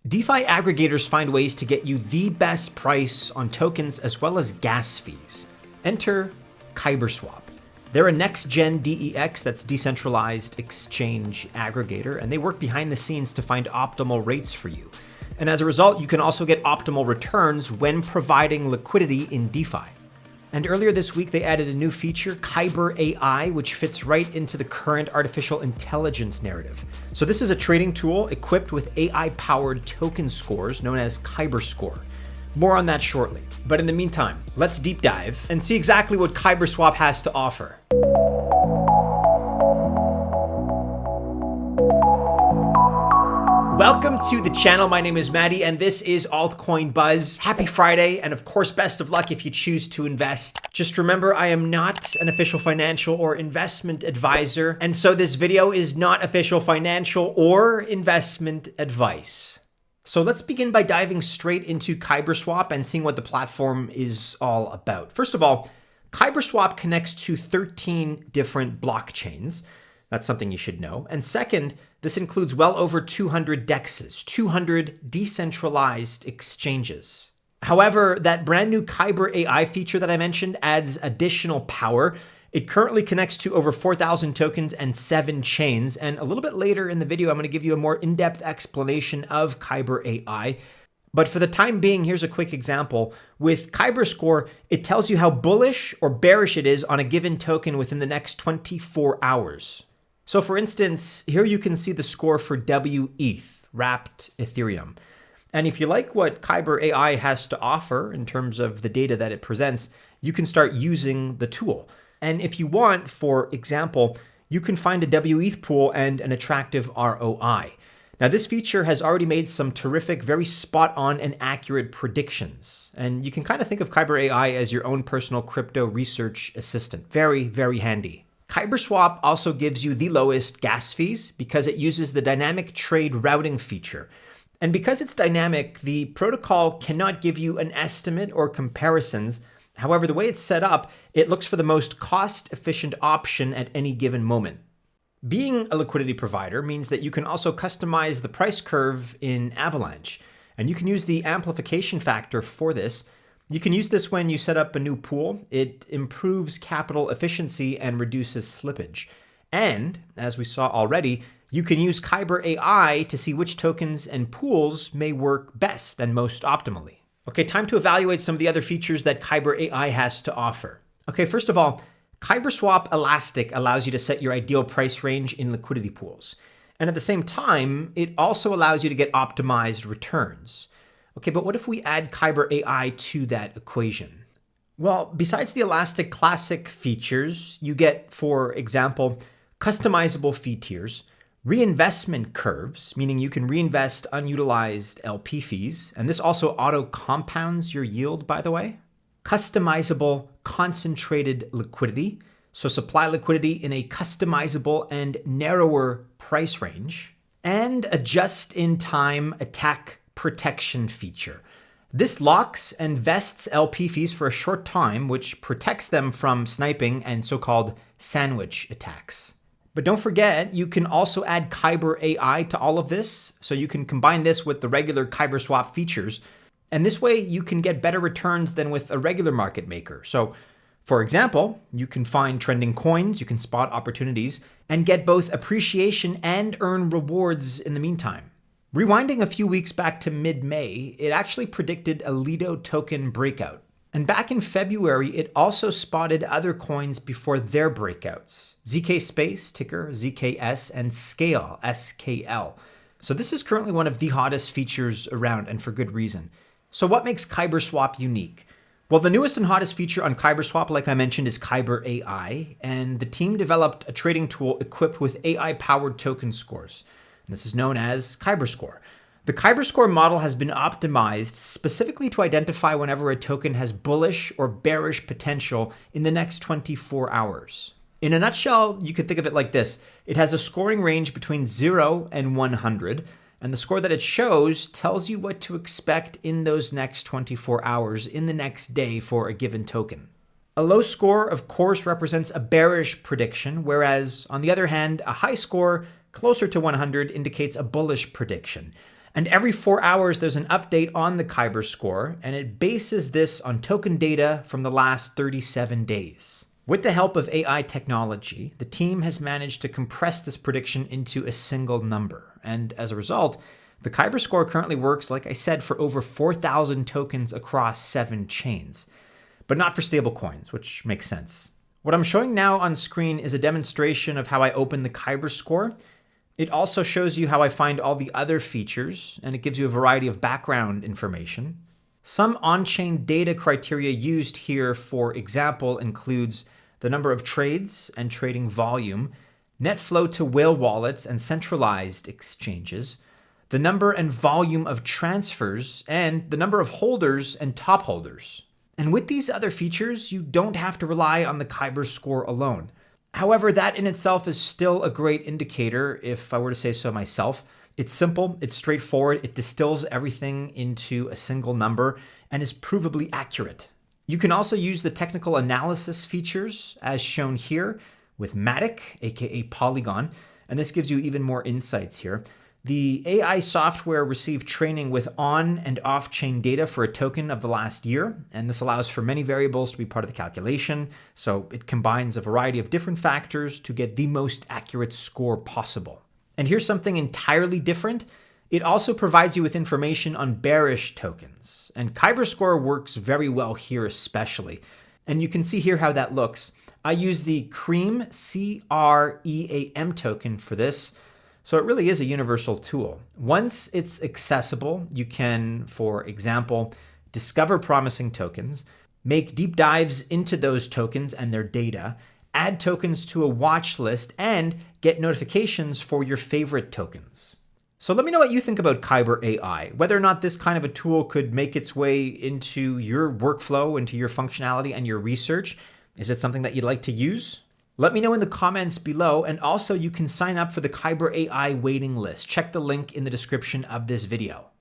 DeFi aggregators find ways to get you the best price on tokens as well as gas fees. Enter KyberSwap. They're a next-gen DEX, that's decentralized exchange aggregator, and they work behind the scenes to find optimal rates for you. And as a result, you can also get optimal returns when providing liquidity in DeFi. And earlier this week, they added a new feature, KyberAI, which fits right into the current artificial intelligence narrative. So this is a trading tool equipped with AI-powered token scores known as KyberScore. More on that shortly. But in the meantime, let's deep dive and see exactly what KyberSwap has to offer. Welcome to the channel. My name is Maddie and this is Altcoin Buzz. Happy Friday, and of course, best of luck if you choose to invest. Just remember, I am not an official financial or investment advisor, and so this video is not official financial or investment advice. So let's begin by diving straight into KyberSwap and seeing what the platform is all about. First of all, KyberSwap connects to 13 different blockchains. That's something you should know. And second, this includes well over 200 DEXs, 200 decentralized exchanges. However, that brand new KyberAI feature that I mentioned adds additional power. It currently connects to over 4,000 tokens and 7 chains. And a little bit later in the video, I'm going to give you a more in-depth explanation of KyberAI. But for the time being, here's a quick example. With KyberScore, it tells you how bullish or bearish it is on a given token within the next 24 hours. So for instance, here you can see the score for WETH, wrapped Ethereum. And if you like what KyberAI has to offer in terms of the data that it presents, you can start using the tool. And if you want, for example, you can find a WETH pool and an attractive ROI. Now, this feature has already made some terrific, very spot on and accurate predictions. And you can kind of think of KyberAI as your own personal crypto research assistant. Very, very handy. KyberSwap also gives you the lowest gas fees because it uses the dynamic trade routing feature. And because it's dynamic, the protocol cannot give you an estimate or comparisons. However, the way it's set up, it looks for the most cost-efficient option at any given moment. Being a liquidity provider means that you can also customize the price curve in Avalanche, and you can use the amplification factor for this. You can use this when you set up a new pool. It improves capital efficiency and reduces slippage. And, as we saw already, you can use KyberAI to see which tokens and pools may work best and most optimally. Okay, time to evaluate some of the other features that KyberAI has to offer. Okay, first of all, KyberSwap Elastic allows you to set your ideal price range in liquidity pools. And at the same time, it also allows you to get optimized returns. Okay, but what if we add KyberAI to that equation? Well, besides the Elastic Classic features, you get, for example, customizable fee tiers, reinvestment curves, meaning you can reinvest unutilized LP fees, and this also auto-compounds your yield, by the way. Customizable concentrated liquidity, so supply liquidity in a customizable and narrower price range, and a just-in-time attack protection feature. This locks and vests LP fees for a short time, which protects them from sniping and so-called sandwich attacks. But don't forget, you can also add KyberAI to all of this, so you can combine this with the regular KyberSwap features, and this way you can get better returns than with a regular market maker. So, for example, you can find trending coins, you can spot opportunities, and get both appreciation and earn rewards in the meantime. Rewinding a few weeks back to mid-May, it actually predicted a Lido token breakout. And back in February, it also spotted other coins before their breakouts. ZK Space, ticker ZKS, and Scale, SKL. So this is currently one of the hottest features around, and for good reason. So what makes KyberSwap unique? Well, the newest and hottest feature on KyberSwap, like I mentioned, is KyberAI, and the team developed a trading tool equipped with AI-powered token scores. This is known as KyberScore. The KyberScore model has been optimized specifically to identify whenever a token has bullish or bearish potential in the next 24 hours. In a nutshell, you could think of it like this. It has a scoring range between 0 and 100, and the score that it shows tells you what to expect in those next 24 hours in the next day for a given token. A low score, of course, represents a bearish prediction, whereas, on the other hand, a high score closer to 100 indicates a bullish prediction. And every 4 hours, there's an update on the Kyber score, and it bases this on token data from the last 37 days. With the help of AI technology, the team has managed to compress this prediction into a single number. And as a result, the Kyber score currently works, like I said, for over 4,000 tokens across 7 chains, but not for stablecoins, which makes sense. What I'm showing now on screen is a demonstration of how I open the Kyber score. It also shows you how I find all the other features, and it gives you a variety of background information. Some on-chain data criteria used here, for example, includes the number of trades and trading volume, net flow to whale wallets and centralized exchanges, the number and volume of transfers, and the number of holders and top holders. And with these other features, you don't have to rely on the Kyber score alone. However, that in itself is still a great indicator, if I were to say so myself. It's simple, it's straightforward, it distills everything into a single number, and is provably accurate. You can also use the technical analysis features, as shown here, with Matic, aka Polygon, and this gives you even more insights here. The AI software received training with on and off-chain data for a token of the last year, and this allows for many variables to be part of the calculation, so it combines a variety of different factors to get the most accurate score possible. And here's something entirely different. It also provides you with information on bearish tokens, and Kyber score works very well here especially. And you can see here how that looks. I use the CREAM, C-R-E-A-M token for this. So it really is a universal tool. Once it's accessible, you can, for example, discover promising tokens, make deep dives into those tokens and their data, add tokens to a watch list, and get notifications for your favorite tokens. So let me know what you think about KyberAI, whether or not this kind of a tool could make its way into your workflow, into your functionality and your research. Is it something that you'd like to use? Let me know in the comments below, and also you can sign up for the KyberAI waiting list. Check the link in the description of this video.